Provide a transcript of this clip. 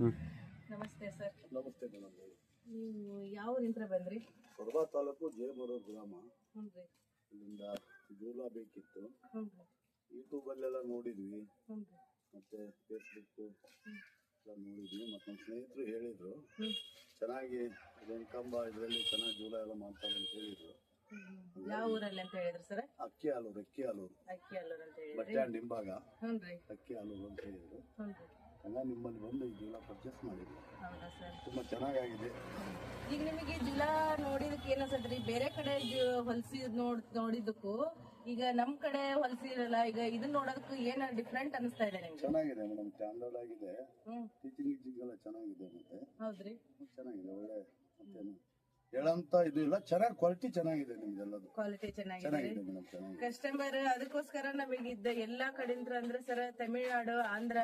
ನಮಸ್ತೆ ಸರ್. ನಮಸ್ತೆ ಮೇಡಮ್. ನೀವು ಯಾವ ಊರಿಂದ ಬಂದ್ರಿ? ಕೊಡಬ ತಾಲೂಕು ಜೇಬೂರು ಗ್ರಾಮ. ಹ್ಞೂ. ಇಲ್ಲಿಂದ ಜೂಲ ಬೇಕಿತ್ತು. ಹ್ಞೂ. ಯೂಟ್ಯೂಬಲ್ಲೆಲ್ಲ ನೋಡಿದ್ವಿ, ಹ್ಞೂ. ಮತ್ತೆ ಫೇಸ್ಬುಕ್ಕು ಎಲ್ಲ ನೋಡಿದ್ವಿ. ಮತ್ತು ನಮ್ಮ ಸ್ನೇಹಿತರು ಹೇಳಿದರು ಹ್ಞೂ. ಚೆನ್ನಾಗಿ ವೆಂಕಂಬ ಇದರಲ್ಲಿ ಚೆನ್ನಾಗಿ ಜೂಲ ಎಲ್ಲ ಮಾಡ್ತಾರೆ ಅಂತ ಹೇಳಿದರು. ಯಾವ ಊರಲ್ಲಿ ಅಂತ ಹೇಳಿದ್ರು ಸರ್? ಅಕ್ಕಿ ಹಾಲೂರು ಅಂತ ಹೇಳಿದ್ರು. ಬಸ್ ಸ್ಟ್ಯಾಂಡ್ ಹಿಂಭಾಗ ಹ್ಞೂ ರೀ. ಅಕ್ಕಿ ಹಾಲೂರು ಅಂತ ಹೇಳಿದ್ರು. ಹ್ಞೂ ರೀ. ಎಲ್ಲ ನಿಮ್ಮಲ್ಲಿ ಬಂದು ಈ ಜೂಲ ಪರ್ಚೇಸ್ ಮಾಡಿದ್ವಿ. ಹೌದಾ ಸರ್? ತುಂಬ ಚೆನ್ನಾಗಾಗಿದೆ. ಈಗ ನಿಮಗೆ ಜುಲ ನೋಡಿದಕ್ಕೆ ಏನ್ ಅನ್ಸತ್ರಿ? ಬೇರೆ ಕಡೆ ಹೊಲ್ಸಿ ನೋಡಿದಕ್ಕೂ ಈಗ ನಮ್ ಕಡೆ ಹೊಲ್ಸಿರಲ್ಲ, ಈಗ ಇದನ್ನ ನೋಡೋದಕ್ಕೂ ಏನ್ ಡಿಫ್ರೆಂಟ್ ಅನಿಸ್ತಾ ಇದೆ ನಿಮ್ಗೆ? ಚೆನ್ನಾಗಿದೆ ಮೇಡಮ್, ಸ್ಟ್ಯಾಂಡರ್ಡ್ ಆಗಿದೆ. ಹ್ಮ್. ಟೀಚಿಂಗ್ ಎಲ್ಲ ಚೆನ್ನಾಗಿದೆ. ಮತ್ತೆ ಹೌದ್ರಿ, ಚೆನ್ನಾಗಿದೆ, ಒಳ್ಳೆ ಮತ್ತೇನು ಹೇಳಂತ ಇದು ಇಲ್ಲ. ಚೆನ್ನಾಗಿ ಕ್ವಾಲಿಟಿ ಚೆನ್ನಾಗಿದೆ ನಿಮ್ದೆಲ್ಲದು. ಕ್ವಾಲಿಟಿ ಚೆನ್ನಾಗಿದೆ. ಚೆನ್ನಾಗಿದೆ ಮೇಡಮ್, ಚೆನ್ನಾಗಿದೆ. ಕಸ್ಟಮರ್ ಅದಕ್ಕೋಸ್ಕರ ನಮಗೆ ಎಲ್ಲಾ ಕಡೆಯಿಂದ ಅಂದ್ರೆ ಸರ್ ತಮಿಳ್ನಾಡು, ಆಂಧ್ರ